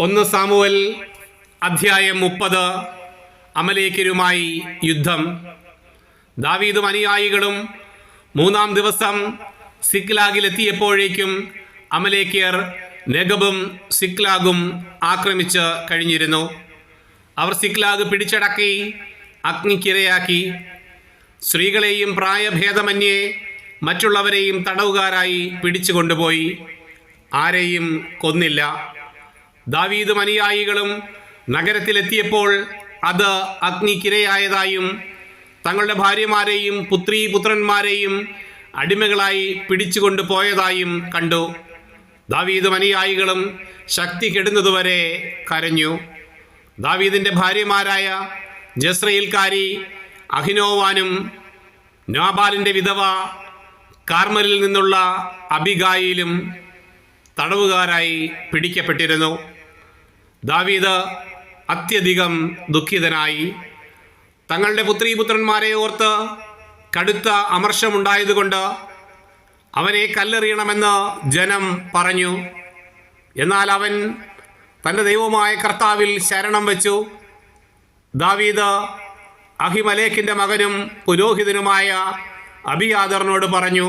1 Samuel അധ്യായം 30. അമലേക്യരുമായി യുദ്ധം. ദാവീദും അനുയായികളും 3-ാം ദിവസം സിക്ലാഗിലെത്തിയപ്പോഴേക്കും അമലേക്യർ നെഗബും സിക്ലാഗും ആക്രമിച്ച് കഴിഞ്ഞിരുന്നു. അവർ സിക്ലാഗ് പിടിച്ചടക്കി അഗ്നിക്കിരയാക്കി. സ്ത്രീകളെയും പ്രായഭേദമന്യേ മറ്റുള്ളവരെയും തടവുകാരായി പിടിച്ചുകൊണ്ടുപോയി. ആരെയും കൊന്നില്ല. ദാവീദും അനുയായികളും നഗരത്തിലെത്തിയപ്പോൾ അത് അഗ്നിക്കിരയായതായും തങ്ങളുടെ ഭാര്യമാരെയും പുത്രീപുത്രന്മാരെയും അടിമകളായി പിടിച്ചുകൊണ്ടു പോയതായും കണ്ടു. ദാവീദും അനുയായികളും ശക്തി കെടുന്നതുവരെ കരഞ്ഞു. ദാവീദിൻ്റെ ഭാര്യമാരായ ജസ്രയേൽക്കാരി അഹിനോവാനും നാബാലിൻ്റെ വിധവ കാർമലിൽ നിന്നുള്ള അബിഗായിലും തടവുകാരായി പിടിക്കപ്പെട്ടിരുന്നു. ദാവീദ് അത്യധികം ദുഃഖിതനായി. തങ്ങളുടെ പുത്രീപുത്രന്മാരെ ഓർത്ത് കടുത്ത അമർഷമുണ്ടായതുകൊണ്ട് അവനെ കല്ലെറിയണമെന്ന് ജനം പറഞ്ഞു. എന്നാൽ അവൻ തൻ്റെ ദൈവമായ കർത്താവിൽ ശരണം വച്ചു. ദാവീദ് അഹിമലേക്കിൻ്റെ മകനും പുരോഹിതനുമായ അബിയാദറിനോട് പറഞ്ഞു,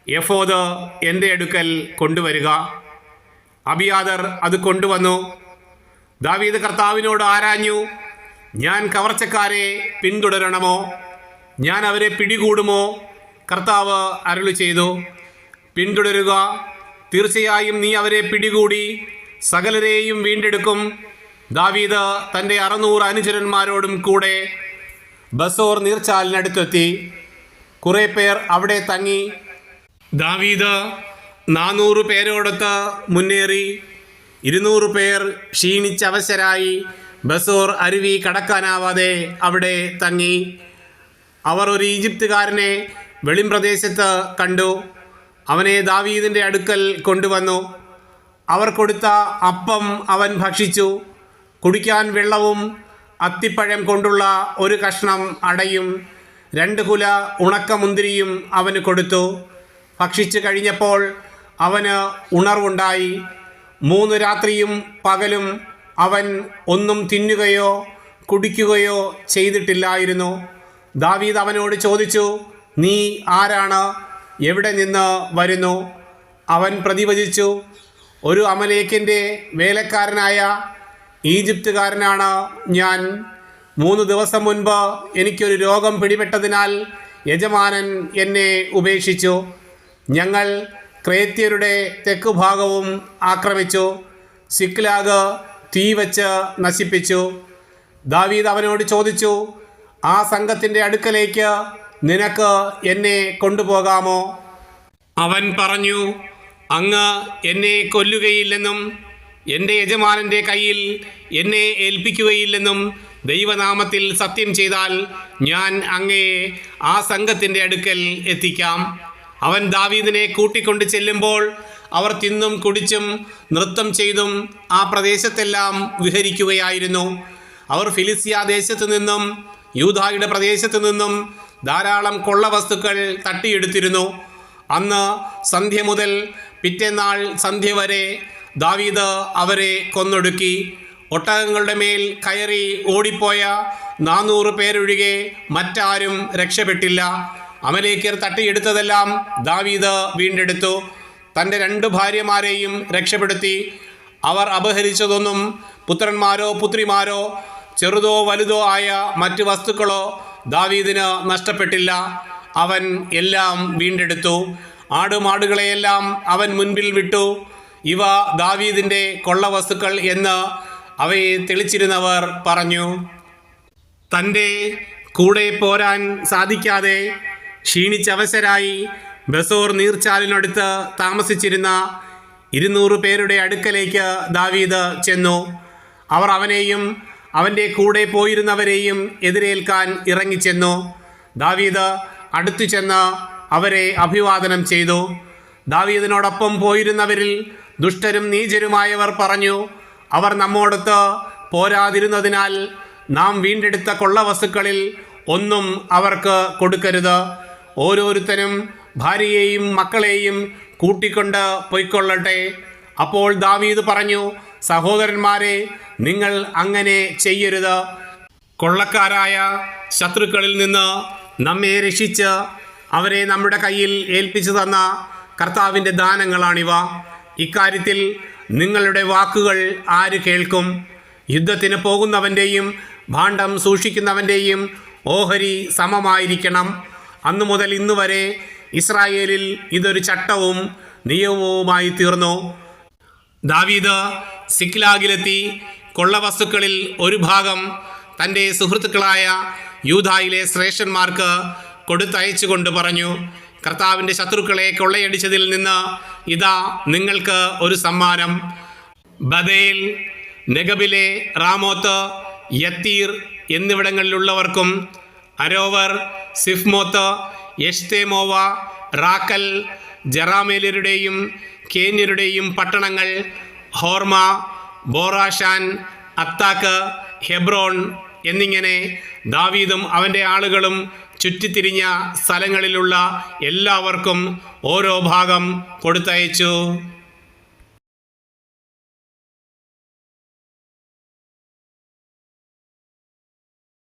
എഫോദ് എൻ്റെ അടുക്കൽ കൊണ്ടുവരിക. അബിയാദർ അത് കൊണ്ടുവന്നു. ദാവീദ് കർത്താവിനോട് ആരാഞ്ഞു, ഞാൻ കവർച്ചക്കാരെ പിന്തുടരണമോ? ഞാൻ അവരെ പിടികൂടുമോ? കർത്താവ് അരുളി ചെയ്തു, പിന്തുടരുക. തീർച്ചയായും നീ അവരെ പിടികൂടി സകലരെയും വീണ്ടെടുക്കും. ദാവീദ് തൻ്റെ 600 അനുചരന്മാരോടും കൂടെ ബസോർ നീർച്ചാലിനടുത്തെത്തി. കുറേ പേർ അവിടെ തങ്ങി. ദാവീദ് 400 പേരോടൊത്ത് മുന്നേറി. 200 പേർ ക്ഷീണിച്ചവശരായി ബസോർ അരുവി കടക്കാനാവാതെ അവിടെ തങ്ങി. അവർ ഒരു ഈജിപ്തുകാരനെ വെളിംപ്രദേശത്ത് കണ്ടു. അവനെ ദാവീദിൻ്റെ അടുക്കൽ കൊണ്ടുവന്നു. അവർ കൊടുത്ത അപ്പം അവൻ ഭക്ഷിച്ചു. കുടിക്കാൻ വെള്ളവും അത്തിപ്പഴം കൊണ്ടുള്ള ഒരു കഷ്ണം അടയും 2 കുല ഉണക്കമുന്തിരിയും അവന് കൊടുത്തു. ഭക്ഷിച്ചു കഴിഞ്ഞപ്പോൾ അവന് ഉണർവുണ്ടായി. 3 രാത്രിയും പകലും അവൻ ഒന്നും തിന്നുകയോ കുടിക്കുകയോ ചെയ്തിട്ടില്ലായിരുന്നു. ദാവീദ് അവനോട് ചോദിച്ചു, നീ ആരാണ്? എവിടെ നിന്ന് വരുന്നു? അവൻ പ്രതിവചിച്ചു, ഒരു അമലേക്കിൻ്റെ വേലക്കാരനായ ഈജിപ്തുകാരനാണ് ഞാൻ. 3 ദിവസം മുൻപ് എനിക്കൊരു രോഗം പിടിപെട്ടതിനാൽ യജമാനൻ എന്നെ ഉപേക്ഷിച്ചു. ഞങ്ങൾ ക്രേത്യരുടെ തെക്കുഭാഗവും ആക്രമിച്ചു. സിക്ലാഗ് തീ വച്ച് നശിപ്പിച്ചു. ദാവീദ് അവനോട് ചോദിച്ചു, ആ സംഘത്തിൻ്റെ അടുക്കലേക്ക് നിനക്ക് എന്നെ കൊണ്ടുപോകാമോ? അവൻ പറഞ്ഞു, അങ്ങ് എന്നെ കൊല്ലുകയില്ലെന്നും എൻ്റെ യജമാനൻ്റെ കയ്യിൽ എന്നെ ഏൽപ്പിക്കുകയില്ലെന്നും ദൈവനാമത്തിൽ സത്യം ചെയ്താൽ ഞാൻ അങ്ങയെ ആ സംഘത്തിൻ്റെ അടുക്കൽ എത്തിക്കാം. അവൻ ദാവീദിനെ കൂട്ടിക്കൊണ്ട് ചെല്ലുമ്പോൾ അവർ തിന്നും കുടിച്ചും നൃത്തം ചെയ്തും ആ പ്രദേശത്തെല്ലാം വിഹരിക്കുകയായിരുന്നു. അവർ ഫിലിസ്ത്യ ദേശത്തു നിന്നും യൂദായുടെ പ്രദേശത്തു നിന്നും ധാരാളം കൊള്ളവസ്തുക്കൾ തട്ടിയെടുത്തിരുന്നു. അന്ന് സന്ധ്യ മുതൽ പിറ്റേന്നാൾ സന്ധ്യ വരെ ദാവീദ് അവരെ കൊന്നൊടുക്കി. ഒട്ടകങ്ങളുടെ മേൽ കയറി ഓടിപ്പോയ 400 പേരൊഴികെ മറ്റാരും രക്ഷപ്പെട്ടില്ല. അമലേക്യർ തട്ടിയെടുത്തതെല്ലാം ദാവീദ് വീണ്ടെടുത്തു. തൻ്റെ 2 ഭാര്യമാരെയും രക്ഷപ്പെടുത്തി. അവർ അപഹരിച്ചതൊന്നും പുത്രന്മാരോ പുത്രിമാരോ ചെറുതോ വലുതോ ആയ മറ്റ് വസ്തുക്കളോ ദാവീദിന് നഷ്ടപ്പെട്ടില്ല. അവൻ എല്ലാം വീണ്ടെടുത്തു. ആടുമാടുകളെയെല്ലാം അവൻ മുൻപിൽ വിട്ടു. ഇവ ദാവീദിൻ്റെ കൊള്ളവസ്തുക്കൾ എന്ന് അവയെ തെളിച്ചിരുന്നവർ പറഞ്ഞു. തൻ്റെ കൂടെ പോരാൻ സാധിക്കാതെ ക്ഷീണിച്ചവശരായി ബസോർ നീർച്ചാലിനടുത്ത് താമസിച്ചിരുന്ന 200 പേരുടെ അടുക്കലേക്ക് ദാവീദ് ചെന്നു. അവർ അവനെയും അവൻ്റെ കൂടെ പോയിരുന്നവരെയും എതിരേൽക്കാൻ ഇറങ്ങിച്ചെന്നു. ദാവീദ് അടുത്തു ചെന്ന് അവരെ അഭിവാദനം ചെയ്തു. ദാവീദിനോടൊപ്പം പോയിരുന്നവരിൽ ദുഷ്ടരും നീചരുമായവർ പറഞ്ഞു, അവർ നമ്മോടൊത്ത് പോരാതിരുന്നതിനാൽ നാം വീണ്ടെടുത്ത കൊള്ളവസ്തുക്കളിൽ ഒന്നും അവർക്ക് കൊടുക്കരുത്. ഓരോരുത്തരും ഭാര്യയെയും മക്കളെയും കൂട്ടിക്കൊണ്ട് പൊയ്ക്കൊള്ളട്ടെ. അപ്പോൾ ദാവീദ് പറഞ്ഞു, സഹോദരന്മാരെ, നിങ്ങൾ അങ്ങനെ ചെയ്യരുത്. കൊള്ളക്കാരായ ശത്രുക്കളിൽ നിന്ന് നമ്മെ രക്ഷിച്ച് അവരെ നമ്മുടെ കയ്യിൽ ഏൽപ്പിച്ചു തന്ന കർത്താവിൻ്റെ ദാനങ്ങളാണിവ. ഇക്കാര്യത്തിൽ നിങ്ങളുടെ വാക്കുകൾ ആര് കേൾക്കും? യുദ്ധത്തിന് പോകുന്നവൻ്റെയും ഭാണ്ഡം സൂക്ഷിക്കുന്നവൻ്റെയും ഓഹരി സമമായിരിക്കണം. അന്നു മുതൽ ഇന്നു വരെ ഇസ്രായേലിൽ ഇതൊരു ചട്ടവും നിയമവുമായി തീർന്നു. ദാവീദ് സിക്ലാഗിലെത്തി കൊള്ളവസ്തുക്കളിൽ ഒരു ഭാഗം തൻ്റെ സുഹൃത്തുക്കളായ യൂദായിലെ ശ്രേഷ്ഠന്മാർക്ക് കൊടുത്തയച്ചുകൊണ്ട് പറഞ്ഞു, കർത്താവിൻ്റെ ശത്രുക്കളെ കൊള്ളയടിച്ചതിൽ നിന്ന് ഇതാ നിങ്ങൾക്ക് ഒരു സമ്മാനം. ബദേൽ, നെഗബിലെ റാമോത്ത്, യത്തീർ എന്നിവിടങ്ങളിലുള്ളവർക്കും അരോവർ, സിഫ്മോത്ത്, എഷ്തേമോവ, റാക്കൽ, ജറാമേലരുടെയും കേന്യരുടെയും പട്ടണങ്ങൾ, ഹോർമ, ബോറാഷാൻ, അത്താക്ക്, ഹെബ്രോൺ എന്നിങ്ങനെ ദാവീദും അവൻ്റെ ആളുകളും ചുറ്റിത്തിരിഞ്ഞ സ്ഥലങ്ങളിലുള്ള എല്ലാവർക്കും ഓരോ ഭാഗം കൊടുത്തയച്ചു.